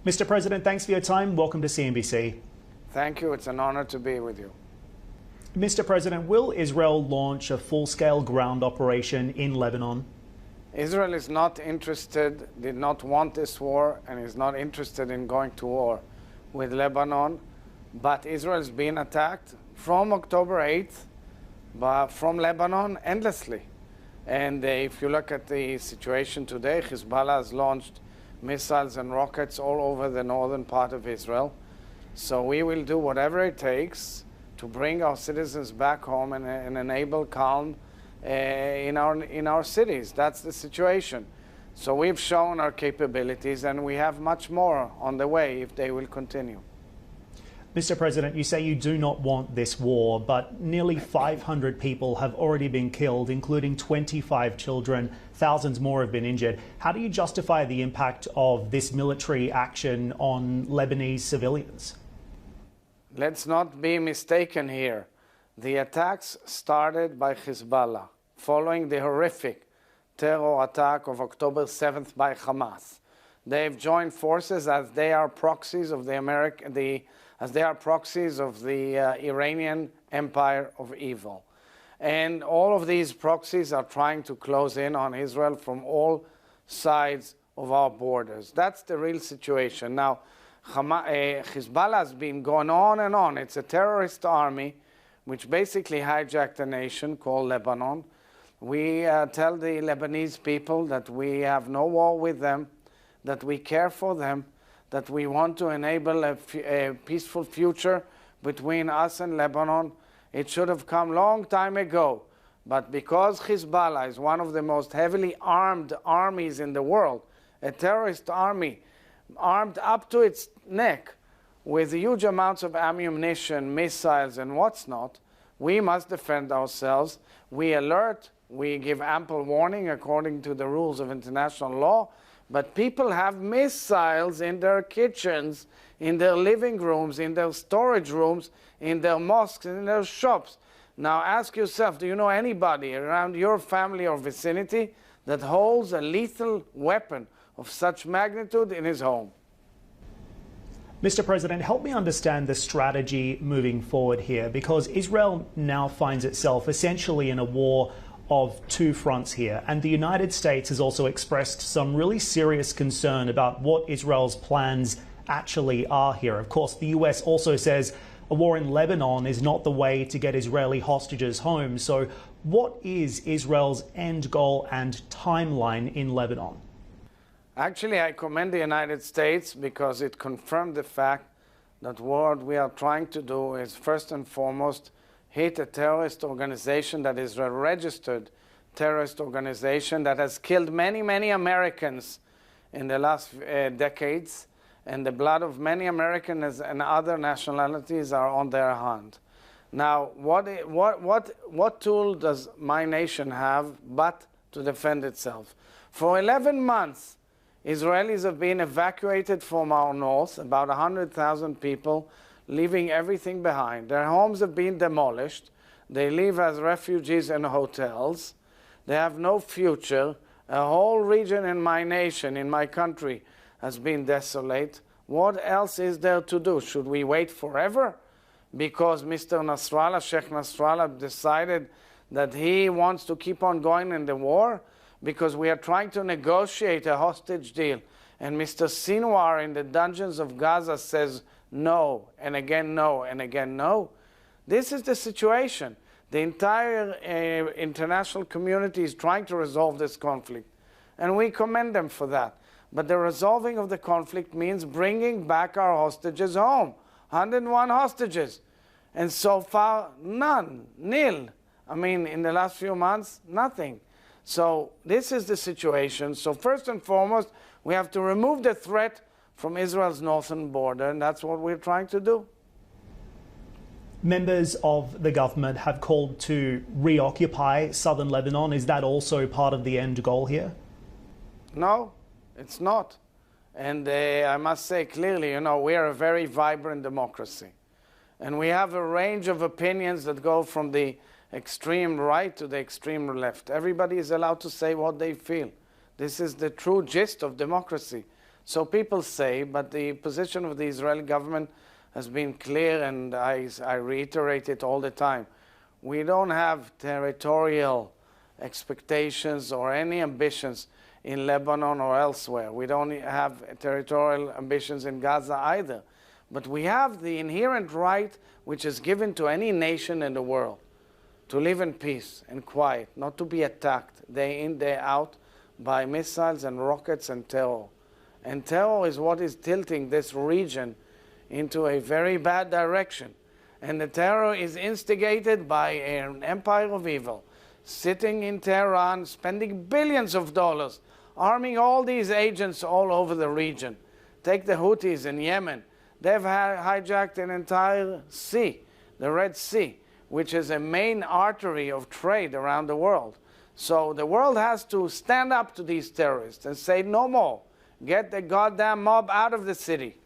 Mr. President, thanks for your time. Welcome to CNBC. Thank you. It's an honor to be with you. Mr. President, will Israel launch a full-scale ground operation in Lebanon? Israel is not interested, did not want this war, and is not interested in going to war with Lebanon. But Israel is being attacked from October 8th, but from Lebanon endlessly. And if you look at the situation today, Hezbollah has launched missiles and rockets all over the northern part of Israel. So we will do whatever it takes to bring our citizens back home and enable calm in our cities. That's the situation. So we've shown our capabilities, and we have much more on the way if they will continue. Mr. President, you say you do not want this war, but nearly 500 people have already been killed, including 25 children. Thousands more have been injured. How do you justify the impact of this military action on Lebanese civilians? Let's not be mistaken here. The attacks started by Hezbollah, following the horrific terror attack of October 7th by Hamas. They've joined forces as they are proxies of the Iranian empire of evil. And all of these proxies are trying to close in on Israel from all sides of our borders. That's the real situation. Now, Hezbollah has been going on and on. It's a terrorist army which basically hijacked a nation called Lebanon. We tell the Lebanese people that we have no war with them, that we care for them, that we want to enable a peaceful future between us and Lebanon. It should have come long time ago. But because Hezbollah is one of the most heavily armed armies in the world, a terrorist army armed up to its neck with huge amounts of ammunition, missiles, and what's not, we must defend ourselves. We alert, we give ample warning according to the rules of international law, but people have missiles in their kitchens, in their living rooms, in their storage rooms, in their mosques, in their shops. Now ask yourself, do you know anybody around your family or vicinity that holds a lethal weapon of such magnitude in his home? Mr. President, help me understand the strategy moving forward here, because Israel now finds itself essentially in a war of two fronts here, and the United States has also expressed some really serious concern about what Israel's plans actually are here. Of course, the US also says a war in Lebanon is not the way to get Israeli hostages home. So what is Israel's end goal and timeline in Lebanon? Actually, I commend the United States because it confirmed the fact that what we are trying to do is first and foremost hit a terrorist organization that is a registered terrorist organization that has killed many, many Americans in the last decades, and the blood of many Americans and other nationalities are on their hand. Now, what tool does my nation have but to defend itself? For 11 months, Israelis have been evacuated from our north, about 100,000 people, leaving everything behind. Their homes have been demolished. They live as refugees in hotels. They have no future. A whole region in my nation, in my country, has been desolate. What else is there to do? Should we wait forever? Because Mr. Nasrallah, Sheikh Nasrallah, decided that he wants to keep on going in the war? Because we are trying to negotiate a hostage deal, and Mr. Sinwar in the dungeons of Gaza says no, and again no, and again no. This is the situation. The entire international community is trying to resolve this conflict, and we commend them for that. But the resolving of the conflict means bringing back our hostages home. 101 hostages. And so far, none, nil. I mean, in the last few months, nothing. So this is the situation. So first and foremost, we have to remove the threat from Israel's northern border, and that's what we're trying to do. Members of the government have called to reoccupy southern Lebanon. Is that also part of the end goal here? No, it's not. And I must say clearly, you know, we are a very vibrant democracy. And we have a range of opinions that go from the extreme right to the extreme left. Everybody is allowed to say what they feel. This is the true gist of democracy. So people say, but the position of the Israeli government has been clear, and I reiterate it all the time. We don't have territorial expectations or any ambitions in Lebanon or elsewhere. We don't have territorial ambitions in Gaza either. But we have the inherent right which is given to any nation in the world to live in peace and quiet, not to be attacked day in, day out by missiles and rockets and terror. And terror is what is tilting this region into a very bad direction. And the terror is instigated by an empire of evil, sitting in Tehran, spending billions of dollars, arming all these agents all over the region. Take the Houthis in Yemen. They've hijacked an entire sea, the Red Sea, which is a main artery of trade around the world. So the world has to stand up to these terrorists and say no more. Get the goddamn mob out of the city.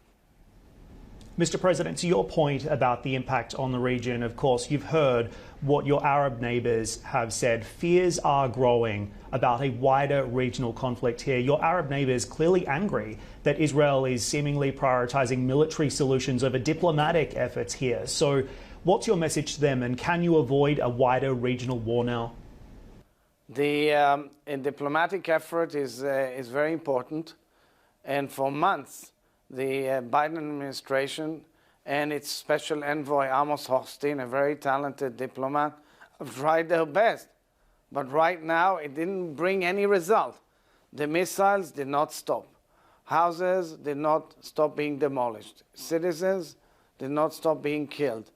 Mr. President, to your point about the impact on the region, of course, you've heard what your Arab neighbours have said. Fears are growing about a wider regional conflict here. Your Arab neighbours clearly angry that Israel is seemingly prioritising military solutions over diplomatic efforts here. So what's your message to them, and can you avoid a wider regional war now? The diplomatic effort is very important. And for months, the Biden administration and its special envoy, Amos Hochstein, a very talented diplomat, have tried their best. But right now, it didn't bring any result. The missiles did not stop. Houses did not stop being demolished. Citizens did not stop being killed.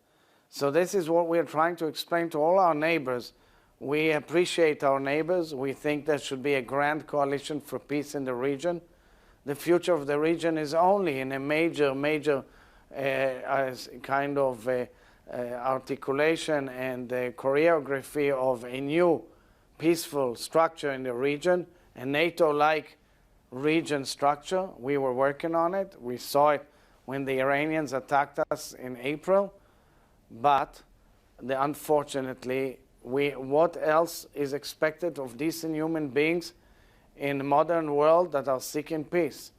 So this is what we're trying to explain to all our neighbors. We appreciate our neighbors. We think there should be a grand coalition for peace in the region. The future of the region is only in a major kind of articulation and choreography of a new peaceful structure in the region, a NATO-like region structure. We were working on it. We saw it when the Iranians attacked us in April. But unfortunately, what else is expected of decent human beings in the modern world that are seeking peace?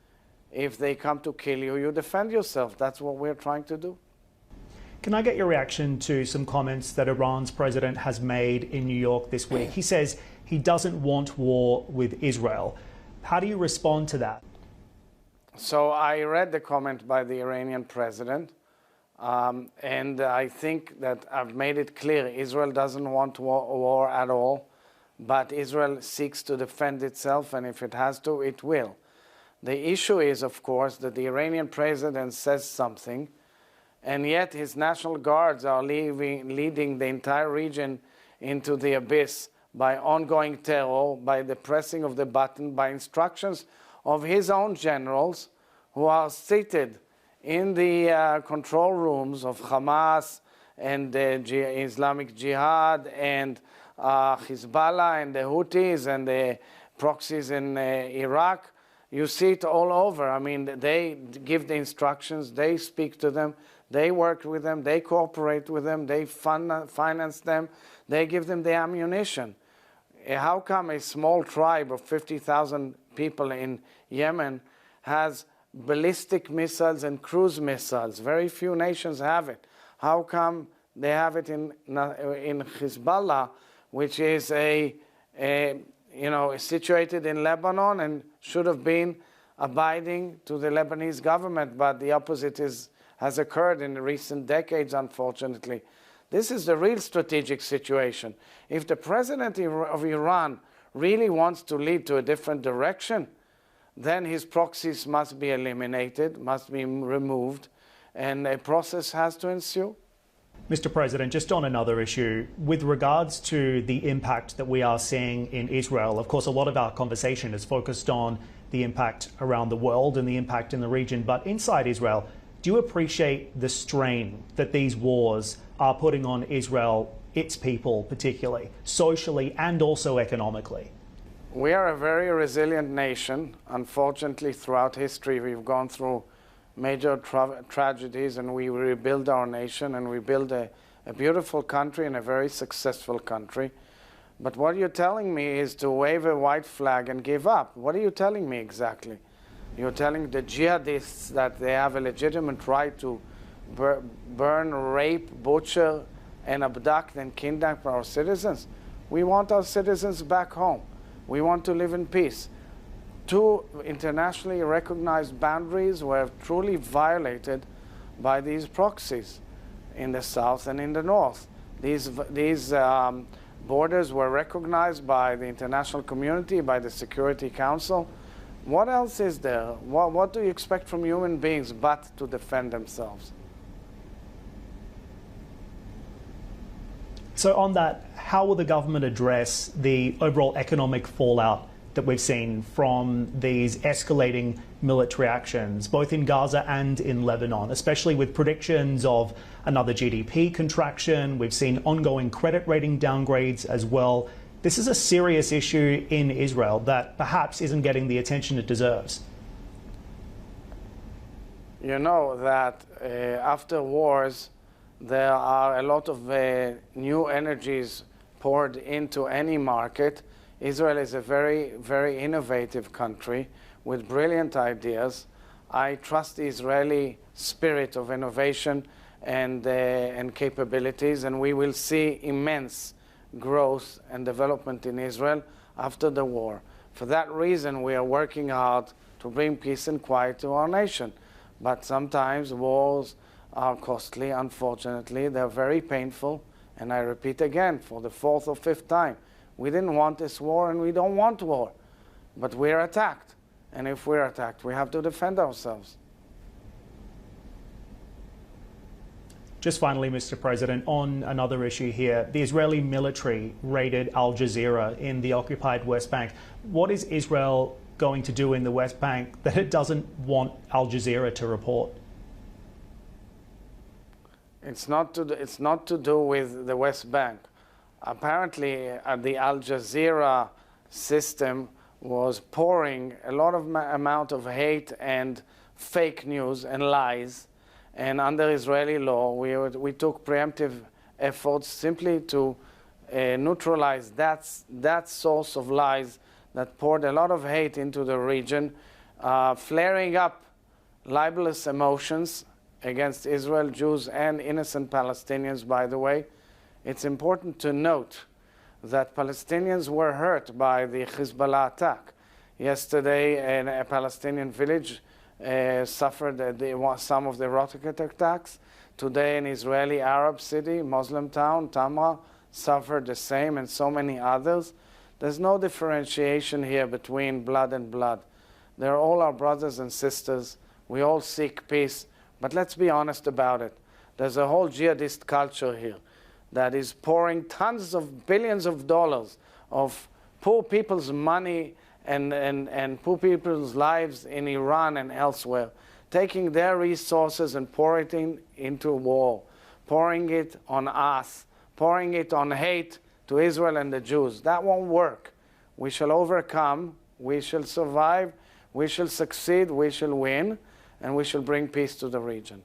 If they come to kill you, you defend yourself. That's what we're trying to do. Can I get your reaction to some comments that Iran's president has made in New York this week? He says he doesn't want war with Israel. How do you respond to that? So I read the comment by the Iranian president, and I think that I've made it clear Israel doesn't want war at all. But Israel seeks to defend itself, and if it has to, it will. The issue is, of course, that the Iranian president says something, and yet his national guards are leading the entire region into the abyss by ongoing terror, by the pressing of the button, by instructions of his own generals who are seated in the control rooms of Hamas and the Islamic Jihad and Hezbollah and the Houthis and the proxies in Iraq. You see it all over. I mean, they give the instructions, they speak to them, they work with them, they cooperate with them, they finance them, they give them the ammunition. How come a small tribe of 50,000 people in Yemen has ballistic missiles and cruise missiles? Very few nations have it. How come they have it in Hezbollah, which is situated in Lebanon and should have been abiding to the Lebanese government, but the opposite has occurred in the recent decades, unfortunately. This is the real strategic situation. If the president of Iran really wants to lead to a different direction, then his proxies must be eliminated, must be removed, and a process has to ensue. Mr. President, just on another issue, with regards to the impact that we are seeing in Israel, of course, a lot of our conversation is focused on the impact around the world and the impact in the region. But inside Israel, do you appreciate the strain that these wars are putting on Israel, its people particularly, socially and also economically? We are a very resilient nation. Unfortunately, throughout history, we've gone through major tragedies, and we rebuild our nation, and we build a beautiful country and a very successful country. But what you're telling me is to wave a white flag and give up. What are you telling me exactly? You're telling the jihadists that they have a legitimate right to burn, rape, butcher, and abduct and kidnap our citizens? We want our citizens back home. We want to live in peace. Two internationally recognized boundaries were truly violated by these proxies in the south and in the north. These borders were recognized by the international community, by the Security Council. What else is there? What do you expect from human beings but to defend themselves? So on that, how will the government address the overall economic fallout that we've seen from these escalating military actions, both in Gaza and in Lebanon, especially with predictions of another GDP contraction? We've seen ongoing credit rating downgrades as well. This is a serious issue in Israel that perhaps isn't getting the attention it deserves. You know that after wars, there are a lot of new energies poured into any market. Israel is a very, very innovative country with brilliant ideas. I trust the Israeli spirit of innovation and capabilities, and we will see immense growth and development in Israel after the war. For that reason, we are working hard to bring peace and quiet to our nation. But sometimes wars are costly, unfortunately. They're very painful. And I repeat again, for the fourth or fifth time, we didn't want this war and we don't want war. But we're attacked. And if we're attacked, we have to defend ourselves. Just finally, Mr. President, on another issue here, the Israeli military raided Al Jazeera in the occupied West Bank. What is Israel going to do in the West Bank that it doesn't want Al Jazeera to report? It's not to do with the West Bank. Apparently, the Al Jazeera system was pouring a lot of amount of hate and fake news and lies. And under Israeli law, we took preemptive efforts simply to neutralize that source of lies that poured a lot of hate into the region, flaring up libelous emotions against Israel, Jews, and innocent Palestinians, by the way. It's important to note that Palestinians were hurt by the Hezbollah attack. Yesterday, a Palestinian village suffered some of the rocket attacks. Today, an Israeli Arab city, Muslim town, Tamra, suffered the same, and so many others. There's no differentiation here between blood and blood. They're all our brothers and sisters. We all seek peace. But let's be honest about it. There's a whole jihadist culture here that is pouring tons of billions of dollars of poor people's money and poor people's lives in Iran and elsewhere, taking their resources and pouring it into war, pouring it on us, pouring it on hate to Israel and the Jews. That won't work. We shall overcome, we shall survive, we shall succeed, we shall win, and we shall bring peace to the region.